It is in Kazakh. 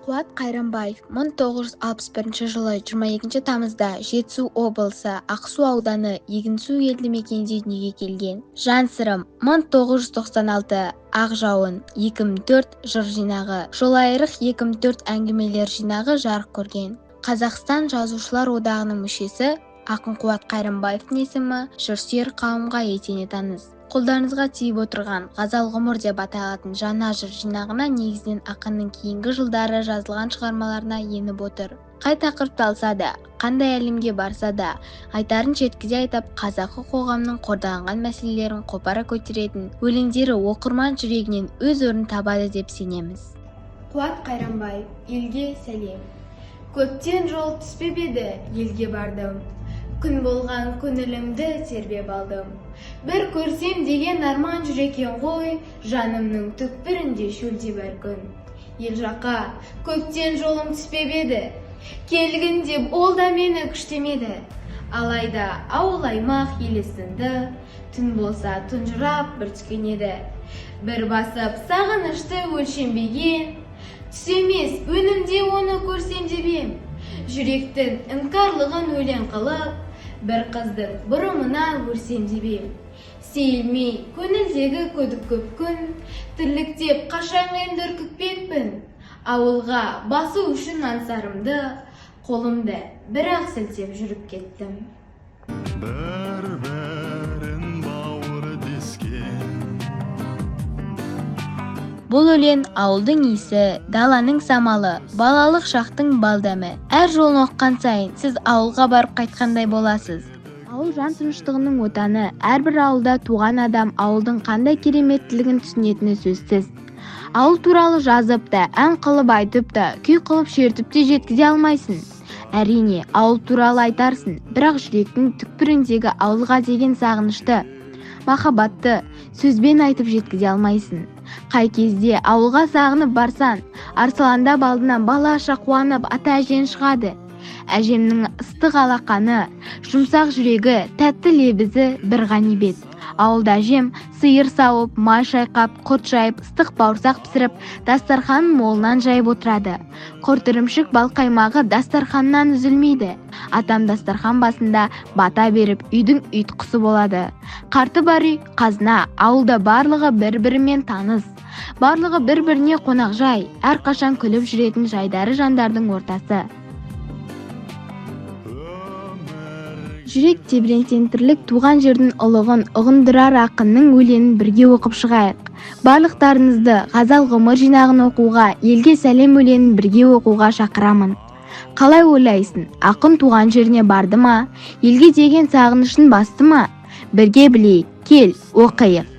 Қуат Қайрамбаев 1961 жылы 22 тамызда Жетісу облысы Ақсу ауданы Егінсу елді мекенінде дүниеге келген. Жан сырым 1996, Ақ жауын 2004 жыр жинағы, Жолайрық 2004 әңгімелер жинағы жарық көрген. Қазақстан жазушылар одағының мүшесі Ақын Қуат Қайрамбаевтың есімі жырсүйер қауымға етене таныс. Қолдарыңызға тиіп отырған «Ғазал ғұмыр» деп аталатын жаңа жыр жинағына негізінен ақынның кейінгі жылдары жазылған шығармаларына еніп отыр. Қай тақырыпты алса да, қандай әлемге барса да, айтарын жеткізе айтып, қазақы қоғамның қордаланған мәселелерін қопара көтеретін өлеңдері оқырман жүрегінен өз орнын табады деп сенеміз. Қуат Қайрамбаев, елге сәлем. Көптен жол түспеп еді, елге бардым. Күн болған көңілімді тербеп алдым. Бір көрсем деген арман жүреккен ғой, жанымның түкпірінде шөлде бір күн. Ел жаққа көптен жолым түспеп еді, келгін деп ол да мені күштемеді. Алайда ауыл аймақ елесінді, түн болса тұнжырап бір түскен еді. Бір басып сағынышты өлшенбеген, түсемес өнімде оны көрсем деп ем. Жүректің іңкарлығын өлең қылып, бір қыздың бұрымына өрсем деп ем. Сейілмей көңілдегі көдік көп күн, тірліктеп қашан енді үркітпекпін. Ауылға басу үшін аңсарымды, қолымды бір-ақ сілтеп жүріп кеттім. Бір-бірін бауыр дескен. Бұл өлең ауылдың иісі, даланың самалы, балалық шақтың балдәмі. Әр жолын оққан сайын сіз ауылға барып қайтқандай боласыз. Ауыл жан тыныштығының отаны, әрбір ауылда туған адам ауылдың қандай кереметтілігін түсінетіні сөзсіз. Ауыл туралы жазып та, ән қылып айтып та, күй қылып шертіп те жеткізе алмайсың. Әрине, ауыл туралы айтарсың, бірақ жүректің түкпіріндегі ауылға деген сағынышты, махаббатты сөзбен айтып жеткізе алмайсың. Қай кезде ауылға сағынып барсан, арсаландап алдынан балаша қуанып ата-әжең шығады. Әжемнің ыстық алақаны, жұмсақ жүрегі, тәтті лебізі бір ғанибет. Ауылда әжем сиыр сауып, май шайқап, құрт жайып, ыстық бауырсақ пісіріп, дастарханын молынан жайып отырады. Құрт ірімшік бал қаймағы дастарханнан үзілмейді. Атам дастархан басында бата беріп, үйдің ұйытқысы болады. Қарты бар үй қазына, ауылда барлығы бір-бірімен таныс. Барлығы бір-біріне қонақжай, әрқашан күліп жүретін жайдары жандардың ортасы. Жүрек тебірентен тірлік туған жердің ұлығын ұғындырар ақынның өлеңін бірге оқып шығайық. Барлықтарыңызды «Ғазал ғұмыр» жинағын оқуға, елге сәлем өлеңін бірге оқуға шақырамын. Қалай ойлайсың, ақын туған жеріне барды ма? Елге деген сағынышын басты ма? Бірге білейік, кел, оқиық.